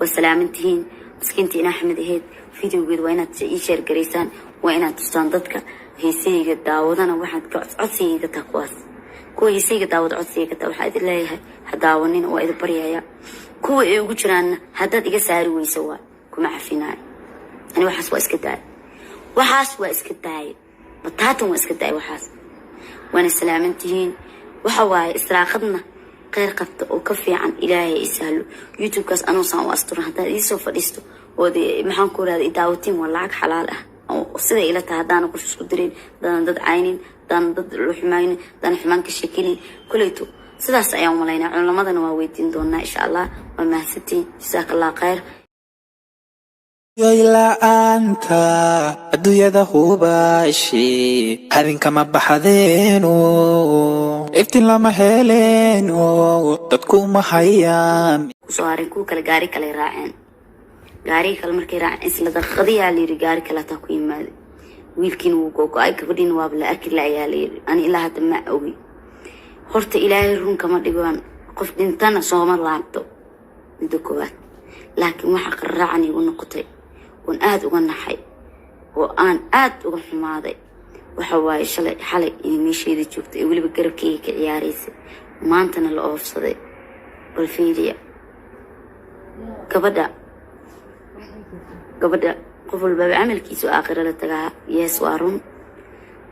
وسلامتين مسكينتي أحمد هيد فيديو قد وينات يشير قريسان وينات تستان ضدك هيسيق داودنا واحد عصيق تقواس كو هيسيق داود عصيق توحد الله هداونين وإذا بريايا كو يوجران هداد إيجا ساري ويسوا كما عفيناي أنا وحاس واسكتاي وحاس واسكتاي بطاتهم واسكتاي وحاس وانا سلامتين وحواي استراقدنا غير قفت وكفي عن إلهي يسهلوا يوتيوب كاس أنا صان وأسطر هذا يسوع فريستو ودي محن كورا إداوتين والله حلال أو صدق إلى تهدانا كل شيء قدرين دان ضد عينين دان ضد الحماين دان حمان كشكلين كليتو سداس أيام ملاينا علماء نواويتين دونا إن شاء الله وما ستي جزاك الله خير يلا أنت الدنيا ده هو باشي هذين كما بحذينو افتن لما هيلينو تتكون محيام سوارين كو كلا غاري كلا راعين غاري كلا مركي راعين إسلا دخضي على غاري كلا تقويم مالي ويلكين وقوقو أي كبدين وابلا أكل عيالي أنا إلها تمع أوي هورت إلهي رون كما ديقوان قف دينتانا صوما لابتو ندوكوات لكن وحق الرعني ونقطي وان آد وغنحي وآن آد وغنحماضي وحواي شلي حالي إني ميشي دي جوكت يقولي بقرب كيك عياريسي ومانتنا الأوف صدي والفيديا قبدا قفل باب عمل كيسو آخر لتقاها يسوارون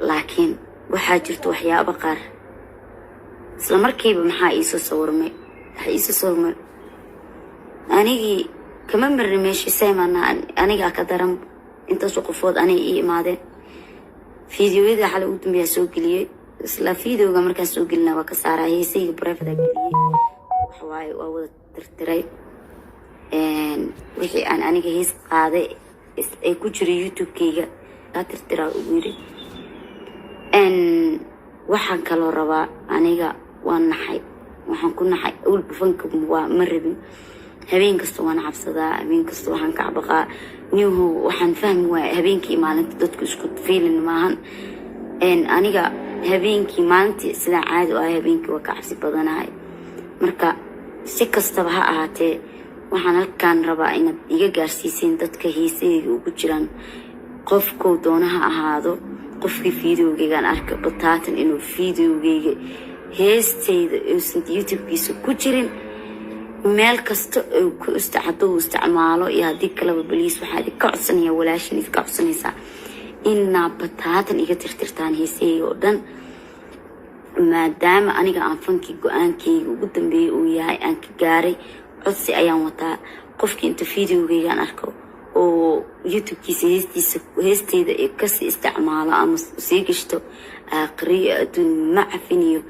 لكن وحاجرت وحياء بقار سلامركيب محا إيسو صورمي إيسو صورمي أنيجي كمان مرميش سيما أنيجا كدرم أنت سقفود أني ماذا فيديو إذا حلو قدام بيسوق لي لا فيديو قمر كسوق لنا وكسارة هي سيء بريف ذاك لي حواي وأول ترتري وحي أنيجا هيس قاعدة كوجري يوتيوب كيجا ترتري ويري waxaan kaloo rabaa aniga waan naxay waxaan ku naxay awal bufanka waa marabin habeen kasta waan cabsadaa habeen kasta waxaan ka cabaqaa niyo waxaan fahmi waa habeenkii maalinta dadku isku fiilin maahan aniga habeenkii maalintii sida caadi ah habeenkii waa ka cabsi badanahay marka si kastaba ha ahaatee waxaan halkaan rabaa inaad iga gaarsiiseen dadka heesayga ugu jiraan qofkoo doonaha ahaado qofkii fiidiyowgaygaan arka bataatan inuu fiidiyowgayga heestayda uusan youtube-kiisa ku jirin meel kasta oo ku isticmaalo iyo haddii kaleba baliis waxaa idinka codsanaya walaashin idinka codsanaysaa inaa bataatan iga tirtirtaan heesayga oo dhan maadaama aniga aan fankii go-aankayga ugu dambeeyay uu yahay aan ka gaaray codsi ayaan wataa qofkii inta fiidiyowgaygaan arko oo youtube-kiisa heestayda ee kasii isticmaalo ama sii gashto aakhiriyo adduun ma cafiniyo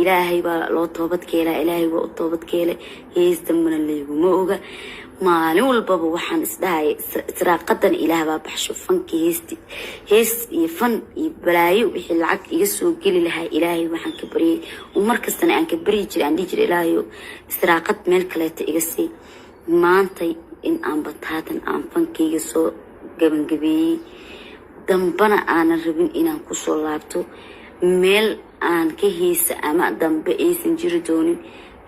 ilaahay baa loo toobadkeelaa ilaahay waa u toobadkeelay hees dambana layguma oga maalin walbaba waxaan isdhahaya israaqadan ilaah baa baxsho fankii hees iyo fan iyo balaayo wixii lacag iga soo geli lahaa ilaahay waxaan ka baryay markastana aan ka baryi jiray aan dhihi jiray ilaahayo israaqad meel kaleeta iga sii maantay in aan bataatan aan fankayga soo gabangabeeyey dambana aanan rabin inaan kusoo laabto meel aan ka heesa ama dambe aysan jiri doonin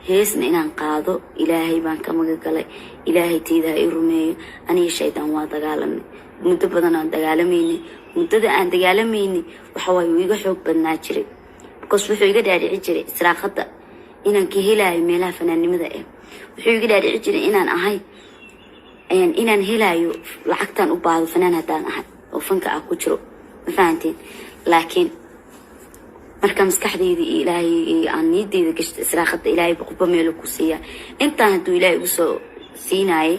heesna inaan qaado ilaahay baan ka magagalay ilaahay tayda ay rumeeyo aniga shaydaan waa dagaalamay muddo badan aan dagaalamayni muddada aan dagaalamayni waxa way iga xoog badnaa jiray because wuxuu iga dhaadhici jiray israaqada inaan ka helayo meelaha fanaanimada wuxuu iga dhaadhici jiray inaan ahay inaan helayo lacagtan u baado fanaan haddaan ahay oo fanka ah ku jiro ma fahanteen laakiin marka maskaxdayda ilaahay aan niidayda gashta israaqada ilaahay boqoba meel ku siiya intaan haduu ilaahay ugu soo siinaayay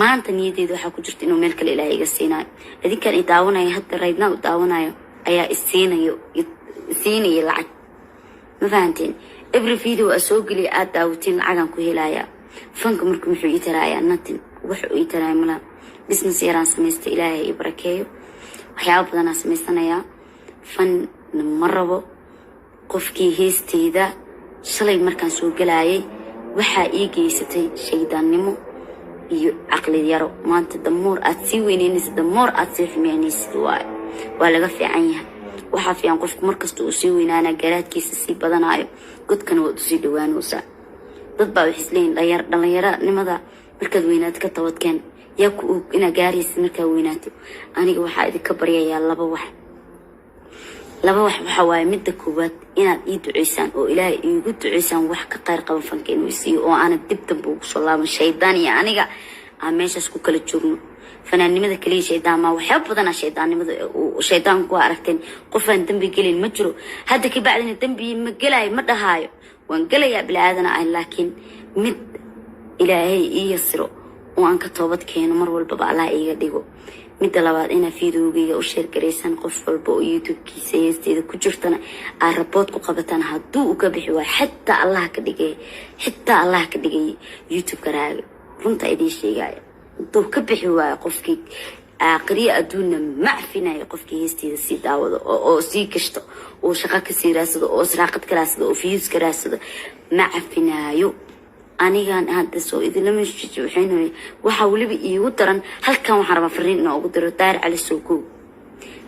maanta niidayda waxa ku jirta inuu meel kale ilaahay iga siinaayo idinkan i daawanayo hadda raydna u daawanayo ayaa isiinayo lacag ma fahanteen every video soo geliya aad daawatiin lacagan ku helaya fanka markuu muxuu ii tarayaa nothing wuxuu ii tarayaa mala business yaraan sameystay ilaahay i barakeeyo waxyaabo badan aan sameysanayaa fan ma rabo qofkii heestayda shalay markaan soo galayay waxaa ii geysatay shaydaannimo iyo caqli yaro maanta damoor aad sii weyneynaysa damoor aad sii xumeynaysid waa laga fiican yahay waxaa fiican qofku markasta uu sii weynaana garaadkiisa sii badanayo godkana waad usii dhawaanaysaa dad baa waxay isleeyihin dhalinyaranimada markaad weynaato ka toobadkeen yaa ku og inaad gaaraysid markaad weynaato aniga waxaa idinka baryayaa laba wax waxa waaye midda koowaad inaad ii duceysaan oo ilaahay iigu duceysaan wax ka qayr qaban fanka inuu isiiyo oo aanad dib dambe ugu soo laaban shaydaan iyo aniga aan meeshaas ku kala joogno fanaannimada kaliya shaydaan maa waxyaaba badanaa shaydaannimada shaydaanku waa aragteen qofaan dambi gelin ma jiro hadda ka bacdina dambi ma gelaayo ma dhahaayo waan gelayaa bilaaadana ah laakiin mid ilaahay ii yasiro oo aan ka toobad keeno mar walbaba allah iiga dhigo midda labaad inaa fiidowgayga u sheergaraysan qof walba oo youtube-kiisa heesteeda ku jirtana aa rabood ku qabataan hadduu uga bixi waayo xitaa allah ka dhigay youtube-ka raaga runta idiin sheegaya hadduu ka bixi waayo qofkii aakhiriya adduunna macfinaya qofkii heesteeda sii daawado oo sii gashto oo shaqo kasii raadsado oo israaqad ka raadsado oo fiyuus ka raadsado macfinaayo anigaan hadda soo idinlama waxayna waxaa weliba iigu daran halkan waxaan rabaa fariin inaan ugu diro daahir cali sowkow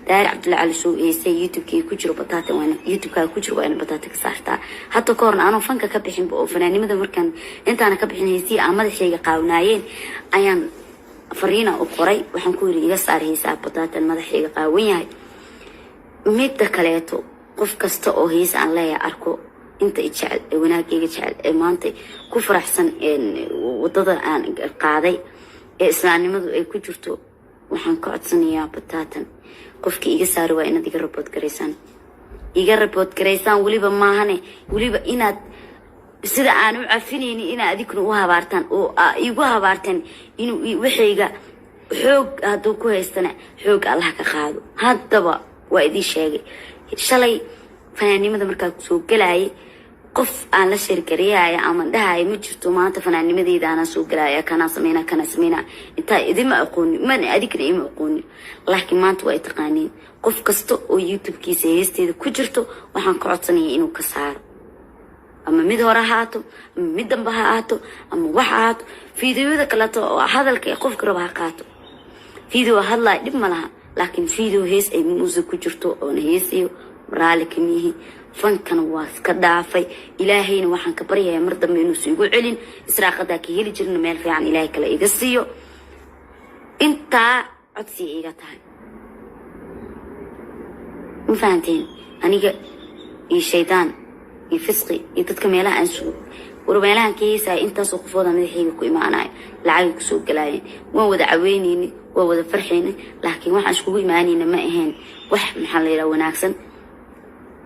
daahir cabdulla cali sow heesay youtube-kii ku jiro bataata waana youtube-kaaga ku jiro waa ina bataata ka saartaa hadda ka horna anoo fanka ka bixinba oo fanaanimada markaan intaana ka bixin heesii aan madaxayga qaawnaayeen ayaan fariina u qoray waxaan ku yiri iga saar heesaa bataatan madaxayga qaawan yahay midda kaleeto qof kasta oo hees aan leeyahay arko inta jecel wanaagayga jecel ee maanta ku faraxsan wadada aan qaaday ee islaamnimadu ay ku jirto waxaan ka codsanayaa bataatan qofkii iga saari waa inaad iga report garaysaan weliba maahane weliba inaad sida aan u cafinaynin inaad adikuna u habaartaan oo igu habaartaan inuu waxayga xoog hadduu ku haystana xoog allah ka qaado haddaba waa idii sheegay shalay fanaannimada markaa kusoo gelaayay qof aan la sheergareeyaya ama dhahayo ma jirto maanta fanaannimadeeda aanaa soo gelaaya kana sameynaa intaa idima aqooni mana adigna ima aqooni laakiin maanta waa taqaaniin qof kasta oo youtube-kiisa heesteeda ku jirto waxaan ka codsanaya inuu ka saaro ama mid hore haato ama mid dambe ha ahaato ama wax ahaato fiidiyoyada kaleeto oo hadalka ee qofka raba ha qaato fiideo hadlaya dhib ma laha laakiin fiideo hees ay muusig ku jirto oona heesayo raali kamiyihi fankana waa iska dhaafay ilaahayna waxaan ka baryayaa mar dambe inuusan igu celin israaqadaa ka heli jirna meel fiican ilaahay kale iga siiyo intaa codsiga iga tahay ma fahanteen aniga iyo shaydaan iyo fisqi iyo dadka meelaha aan sugo war meelahan ka heesaya intaasoo qofooda madaxayga ku imaanayo lacagay kusoo galaayeen waan wada caweynayni waa wada farxayni laakiin waxaan iskugu imaanayna ma ahayn wax maxaa la yidhaha wanaagsan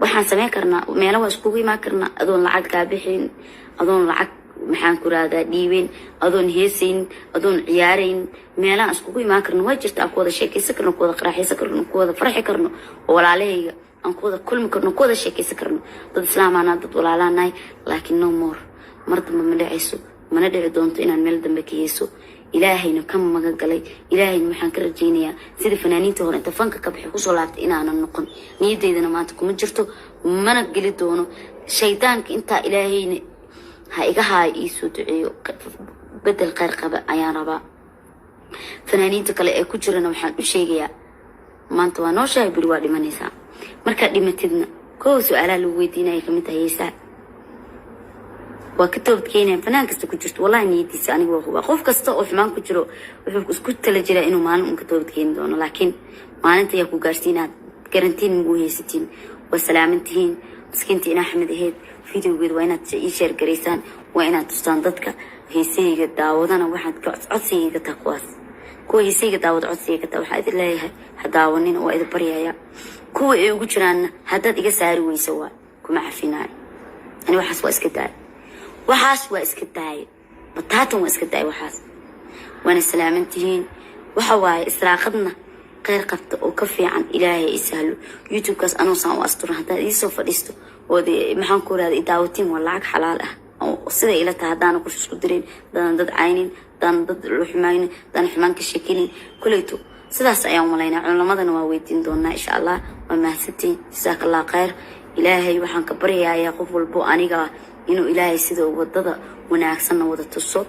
waxaan sameyn karnaa meelo waa iskugu imaan karnaa adoon lacag kaa bixin adoon lacag maxaan ku raadaa dhiibeen adoon heesayn adoon ciyaarayn meelaha iskugu imaan karno waa jirta aan ku wada sheekaysan karno ku wada qaraaxaysan karno ku wada farxi karno oo walaalahayga aan ku wada kulmi karno ku wada sheekaysan karno dad islaamaana dad walaalaanahay laakiin no more mar dambe ma dhacayso mana dhici doonto inaan meel dambe ka yeeso ilaahayna ka magan galay ilaahayna waxaan ka rajaynayaa sida fanaaniinta hore inta fanka ka bixi kusoo laabtay inaanan noqon niyadeydana maanta kuma jirto mana geli doono shaydaanka intaa ilaahayna ha iga haayo ii soo duceeyo bedel khayr qaba ayaan rabaa fanaaniinta kale ee ku jirana waxaan u sheegayaa maanta waa noo shahay beri waa dhimanaysaa markaad dhimatidna koow su-aalaha lagu weydiinaya kamid tahay heesaa waa ka toobad keenaya fanaan kasta ku jirto wallahi niyadiisa aniga waa hubaa qof kasta oo xumaan ku jiro wuxuu isku tala jiraa inuu maalin un ka toobad keeni doono laakiin maalinta yaa ku gaarsiinaad garantiin magu haysatiin waa salaamantihiin miskiintiin axmed aheyd fideogeed waa inaad ii sheer garaysaan waa inaad tustaan dadka heesayga daawadana waxaad codsigayga taa kuwa heesayga daawada codsigayga taa waxaa idin leeyahay ha daawanina waa idin baryayaa kuwa ay ugu jiraanna haddaad iga saari weysa waa kuma cafinaayo ani waxaas waa iska daaya bataatan waa iska daaya waxaas waana salaamantihiin waxa waaye israaqadna khayr qabta oo ka fiican ilaahay ay sahlo youtube-kaas anuusaan u asturan haddaad iisoo fadhiisto ood maxaan ku raada idaawatiin waa lacag xalaal ah sida ila tahay haddaana qof isku dirin haddaanan dad caynin haddaanan dad luxumaynin haddaanan xumaan ka sheekinin kuleyto sidaas ayaan malaynaa culamadana waa weydiin doonaa insha allah waa mahadsantiin jasaaka allah khayr ilaahay waxaan ka baryayaa qof walbo aniga inuu ilaahay sida wadada wanaagsanna wada tuso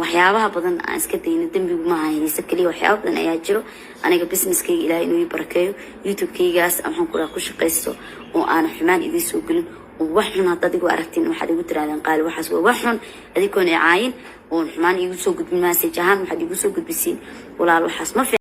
waxyaabaha badan aan iska dayno dambigu maaha heese kaliya waxyaaba badan ayaa jiro aniga businesskayga ilaahay inuu ii barakeeyo youtube-kaygaas waxaan ku shaqaysto oo aan xumaan idiin soo gelin ووحنا تدقوا أركتين وحد يقول ترى قال وحس ووحن هذيكون عاين ونحمان يوسو قد ما سجهان وحد يوسو قد بسين ولا الوحس ما في